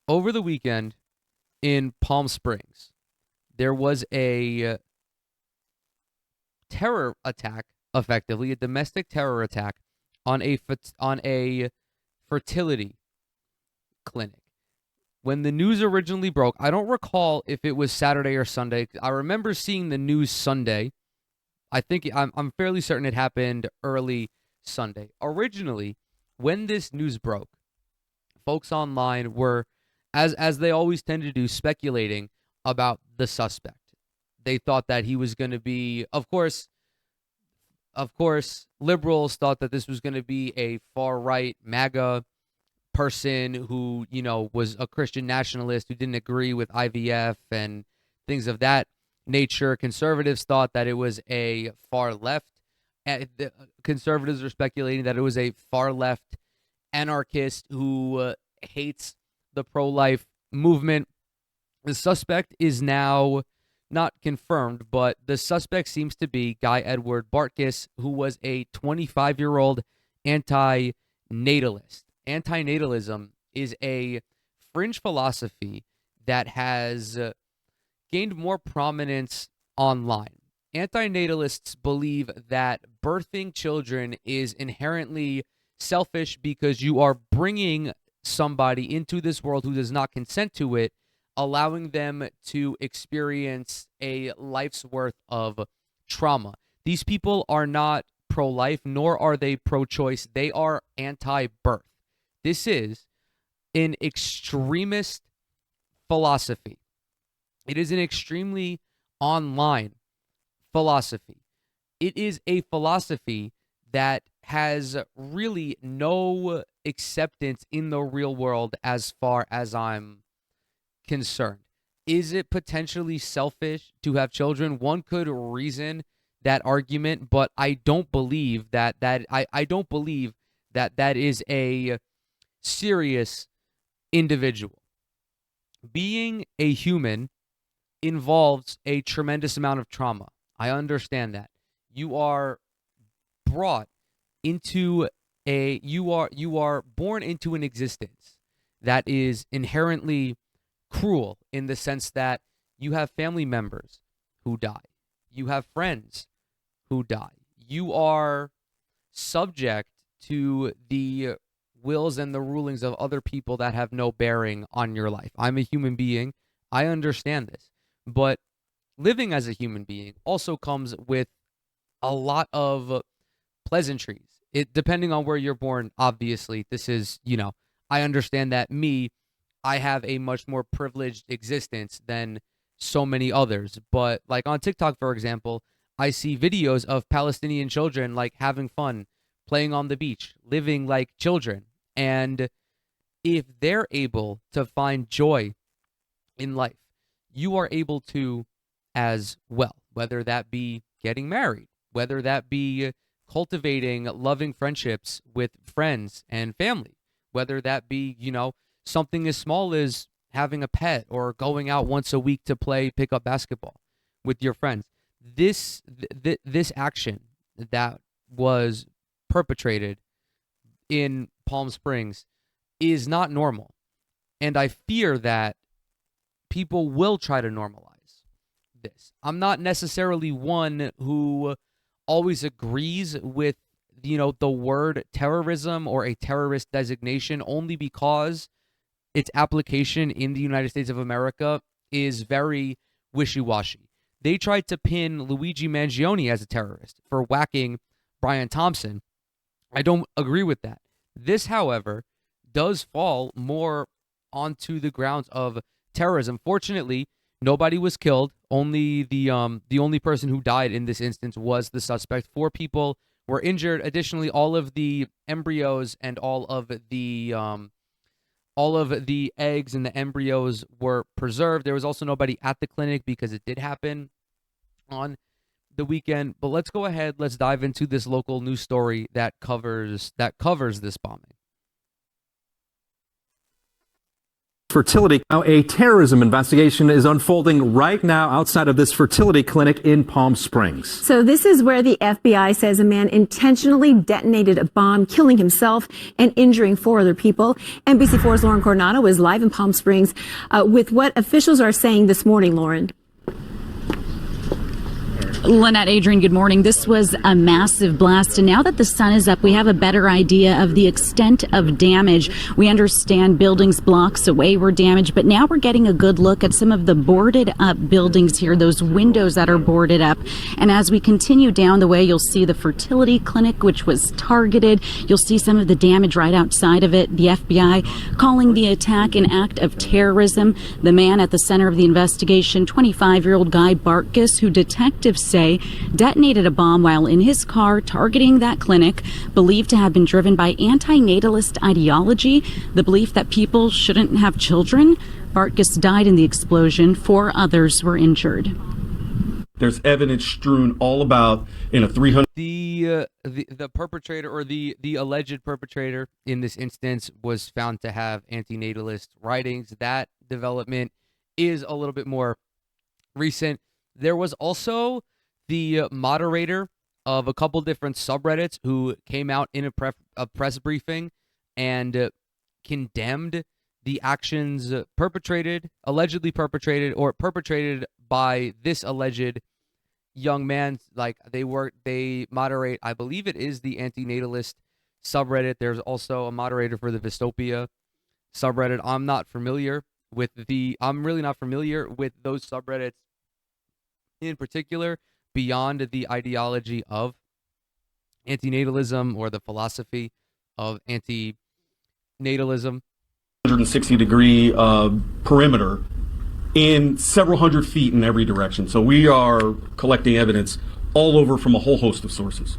Over the weekend in Palm Springs, there was a terror attack, effectively a domestic terror attack on a fertility clinic. When the news originally broke, I don't recall if it was Saturday or Sunday. I remember seeing the news Sunday. I'm fairly certain it happened early Sunday. Originally, when this news broke, folks online were, as they always tend to do, speculating about the suspect. They thought that he was going to be, of course, liberals thought that this was going to be a far right MAGA person who, was a Christian nationalist who didn't agree with IVF and things of that nature. Conservatives thought that it was a far left. The conservatives are speculating that it was a far left anarchist who hates the pro life movement. The suspect is now not confirmed, but the suspect seems to be Guy Edward Bartkus, who was a 25-year-old anti-natalist. Anti-natalism is a fringe philosophy that has gained more prominence online. Anti-natalists believe that birthing children is inherently selfish because you are bringing somebody into this world who does not consent to it, allowing them to experience a life's worth of trauma. These people are not pro life, nor are they pro choice. They are anti birth. This is an extremist philosophy. It is an extremely online philosophy. It is a philosophy that has really no acceptance in the real world as far as I'm concerned. Is it potentially selfish to have children? One could reason that argument, but I don't believe I don't believe that is a serious individual. Being a human involves a tremendous amount of trauma. I understand that. You are brought into you are born into an existence that is inherently cruel in the sense that you have family members who die. You have friends who die. You are subject to the wills and the rulings of other people that have no bearing on your life. I'm a human being. I understand this. But living as a human being also comes with a lot of pleasantries. It depending on where you're born, obviously. This is, I understand that I have a much more privileged existence than so many others. But like on TikTok, for example, I see videos of Palestinian children like having fun, playing on the beach, living like children. And if they're able to find joy in life, you are able to as well, whether that be getting married, whether that be cultivating loving friendships with friends and family, whether that be, something as small as having a pet or going out once a week to play pickup basketball with your friends. This action that was perpetrated in Palm Springs is not normal. And I fear that people will try to normalize this. I'm not necessarily one who always agrees with, the word terrorism or a terrorist designation, only because its application in the United States of America is very wishy-washy. They tried to pin Luigi Mangione as a terrorist for whacking Brian Thompson. I don't agree with that. This, however, does fall more onto the grounds of terrorism. Fortunately, nobody was killed. Only the only person who died in this instance was the suspect. 4 people were injured. Additionally, all of the embryos and all of the eggs and the embryos were preserved. There was also nobody at the clinic because it did happen on the weekend. But let's go ahead. Let's dive into this local news story that covers this bombing. fertility. Now, a terrorism investigation is unfolding right now outside of this fertility clinic in Palm Springs. So this is where the FBI says a man intentionally detonated a bomb, killing himself and injuring 4 other people. NBC4's Lauren Coronado is live in Palm Springs with what officials are saying this morning, Lauren. Lynette, Adrian, good morning. This was a massive blast, and now that the sun is up, we have a better idea of the extent of damage. We understand buildings blocks away were damaged, but now we're getting a good look at some of the boarded up buildings here, those windows that are boarded up. And as we continue down the way, you'll see the fertility clinic, which was targeted. You'll see some of the damage right outside of it. The FBI calling the attack an act of terrorism. The man at the center of the investigation, 25-year-old Guy Bartkus, who detectives say detonated a bomb while in his car targeting that clinic, believed to have been driven by anti-natalist ideology, the belief that people shouldn't have children. Bartkus died in the explosion. 4 others were injured. There's evidence strewn all about in a 300. The perpetrator, or the alleged perpetrator in this instance, was found to have anti-natalist writings. That development is a little bit more recent. There was also the moderator of a couple different subreddits who came out in a press briefing and condemned the actions allegedly perpetrated by this alleged young man. Like, they moderate, I believe it is the anti-natalist subreddit. There's also a moderator for the Dystopia subreddit. I'm really not familiar with those subreddits in particular, beyond the ideology of antinatalism or the philosophy of antinatalism. 160-degree perimeter in several hundred feet in every direction. So we are collecting evidence all over from a whole host of sources,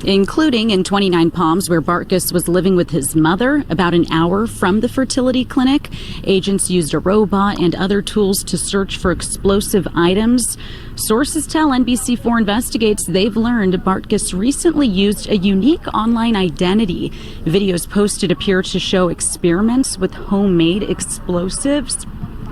including in 29 Palms, where Bartkus was living with his mother about an hour from the fertility clinic. Agents used a robot and other tools to search for explosive items. Sources tell NBC4 Investigates they've learned Bartkus recently used a unique online identity. Videos posted appear to show experiments with homemade explosives.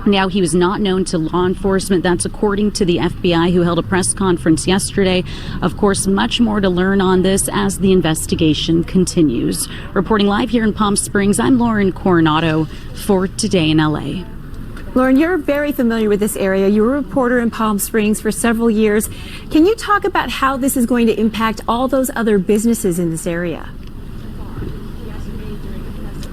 Now, he was not known to law enforcement. That's according to the FBI, who held a press conference yesterday. Of course, much more to learn on this as the investigation continues. Reporting live here in Palm Springs, I'm Lauren Coronado for Today in LA. Lauren, you're very familiar with this area. You were a reporter in Palm Springs for several years. Can you talk about how this is going to impact all those other businesses in this area?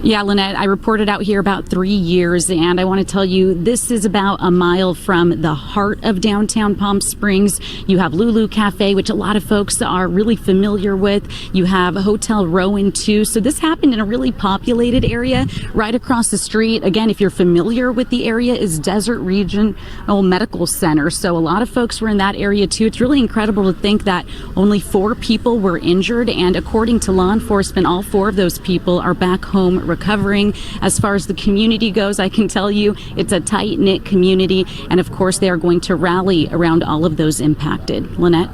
Yeah, Lynette, I reported out here about 3 years, and I want to tell you, this is about a mile from the heart of downtown Palm Springs. You have Lulu Cafe, which a lot of folks are really familiar with. You have Hotel Rowan, too. So this happened in a really populated area right across the street. Again, if you're familiar with the area, is Desert Regional Medical Center. So a lot of folks were in that area, too. It's really incredible to think that only 4 people were injured, and according to law enforcement, all 4 of those people are back home recovering. As far as the community goes, I can tell you it's a tight-knit community, and of course they are going to rally around all of those impacted. Lynette?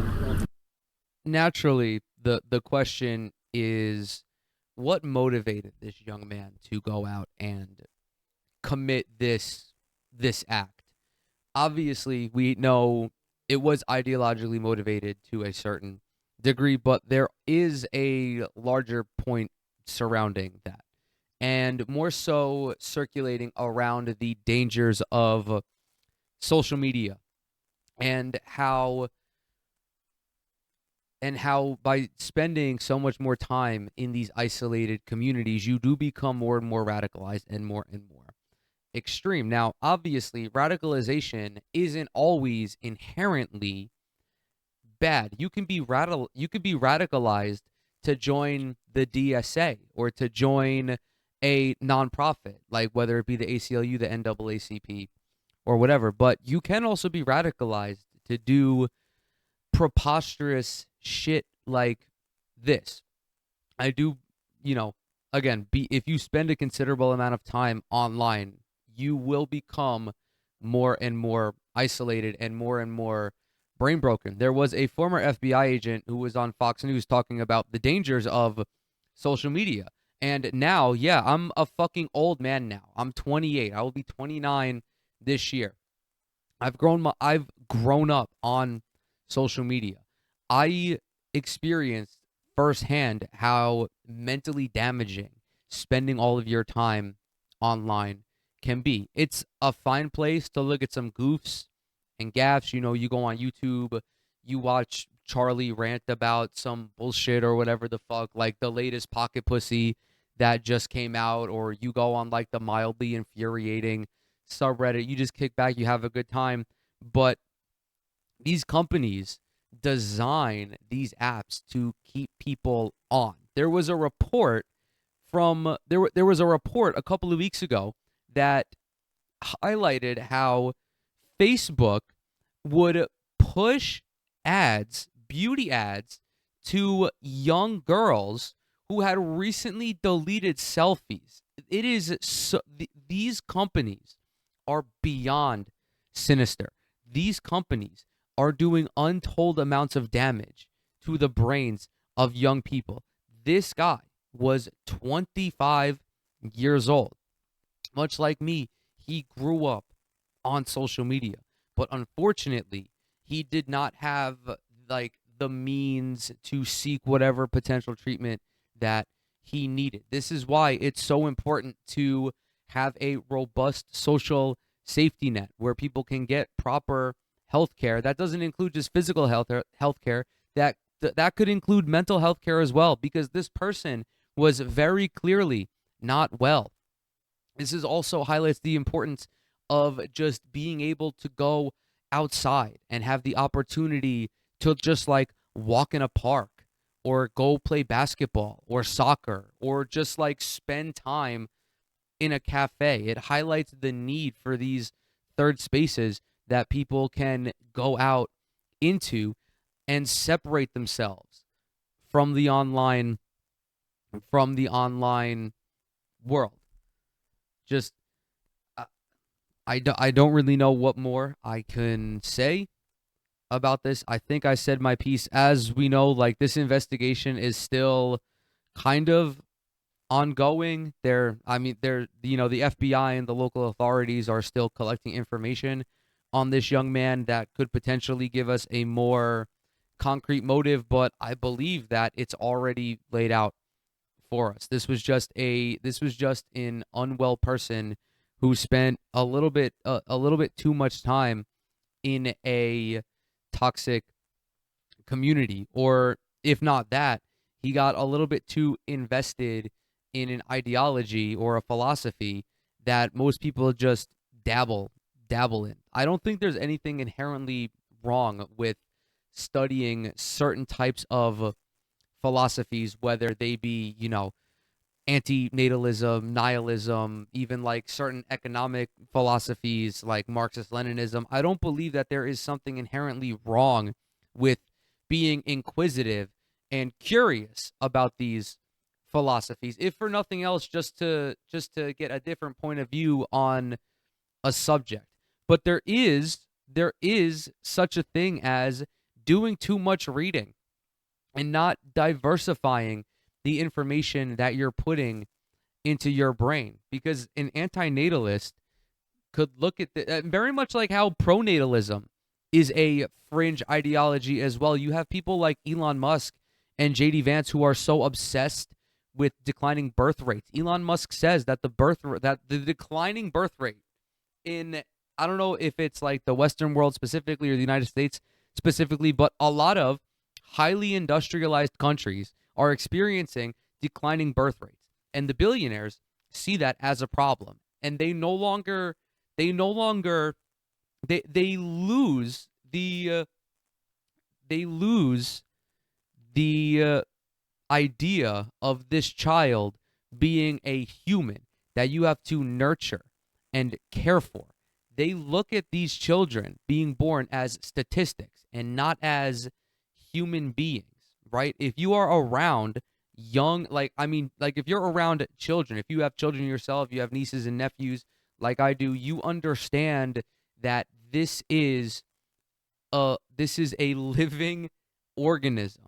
Naturally, the question is, what motivated this young man to go out and commit this act? Obviously, we know it was ideologically motivated to a certain degree, but there is a larger point surrounding that, and more so circulating around the dangers of social media and how by spending so much more time in these isolated communities, you do become more and more radicalized and more extreme. Now, obviously, radicalization isn't always inherently bad. You can be radicalized to join the DSA or to join a nonprofit, like whether it be the ACLU, the NAACP, or whatever. But you can also be radicalized to do preposterous shit like this. I do, again, if you spend a considerable amount of time online, you will become more and more isolated and more brain broken. There was a former FBI agent who was on Fox News talking about the dangers of social media And now, yeah, I'm a fucking old man now. I'm 28. I will be 29 this year. I've grown up on social media. I experienced firsthand how mentally damaging spending all of your time online can be. It's a fine place to look at some goofs and gaffes. You know, you go on YouTube, you watch Charlie rant about some bullshit or whatever the fuck, like the latest pocket pussy that just came out, or you go on like the mildly infuriating subreddit. You just kick back, you have a good time. But these companies design these apps to keep people on. There was a report there was a report a couple of weeks ago that highlighted how Facebook would push ads, beauty ads, to young girls who had recently deleted selfies. It is so, these companies are beyond sinister. These companies are doing untold amounts of damage to the brains of young people. This guy was 25 years old. Much like me, he grew up on social media, but unfortunately, he did not have like the means to seek whatever potential treatment that he needed. This is why it's so important to have a robust social safety net where people can get proper health care. That doesn't include just physical health care. That could include mental health care as well, because this person was very clearly not well. This is also highlights the importance of just being able to go outside and have the opportunity to just like walk in a park or go play basketball or soccer or just like spend time in a cafe. It highlights the need for these third spaces that people can go out into and separate themselves from the online world. Just I don't really know what more I can say about this. I think I said my piece. As we know, like, this investigation is still kind of ongoing. The FBI and the local authorities are still collecting information on this young man that could potentially give us a more concrete motive, but I believe that it's already laid out for us. This was just an unwell person who spent a little bit too much time in a toxic community, or if not that, he got a little bit too invested in an ideology or a philosophy that most people just dabble in. I don't think there's anything inherently wrong with studying certain types of philosophies, whether they be, anti-natalism, nihilism, even like certain economic philosophies like Marxist-Leninism. I don't believe that there is something inherently wrong with being inquisitive and curious about these philosophies, if for nothing else, just to get a different point of view on a subject. But there is such a thing as doing too much reading and not diversifying the information that you're putting into your brain, because an anti-natalist could look at the very much like how pronatalism is a fringe ideology as well. You have people like Elon Musk and JD Vance who are so obsessed with declining birth rates. Elon Musk says that the declining birth rate in, I don't know if it's like the Western world specifically or the United States specifically, but a lot of highly industrialized countries are experiencing declining birth rates, and the billionaires see that as a problem, and they lose the idea of this child being a human that you have to nurture and care for. They look at these children being born as statistics and not as human beings, right? If you are around if you're around children, if you have children yourself, you have nieces and nephews like I do, you understand that this is a living organism.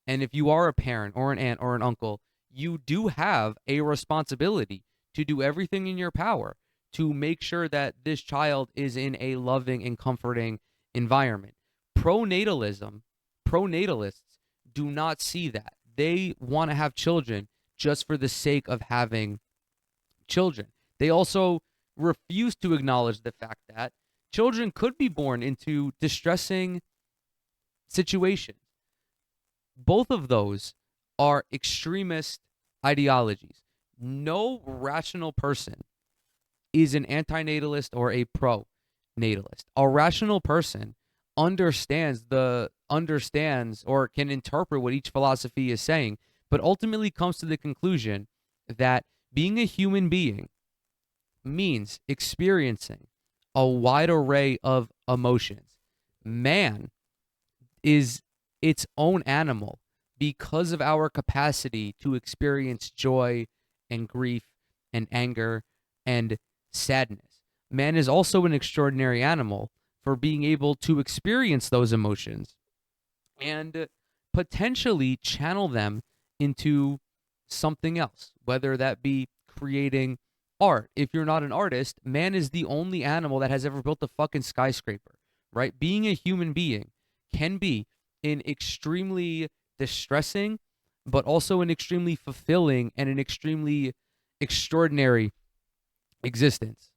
And if you are a parent or an aunt or an uncle, you do have a responsibility to do everything in your power to make sure that this child is in a loving and comforting environment. Pronatalism, pronatalists do not see that. They want to have children just for the sake of having children. They also refuse to acknowledge the fact that children could be born into distressing situations. Both of those are extremist ideologies. No rational person is an anti-natalist or a pro-natalist. A rational person understands or can interpret what each philosophy is saying, but ultimately comes to the conclusion that being a human being means experiencing a wide array of emotions. Man is its own animal because of our capacity to experience joy and grief and anger and sadness. Man is also an extraordinary animal for being able to experience those emotions and potentially channel them into something else, whether that be creating art. If you're not an artist, man is the only animal that has ever built a fucking skyscraper, right? Being a human being can be an extremely distressing, but also an extremely fulfilling and an extremely extraordinary existence.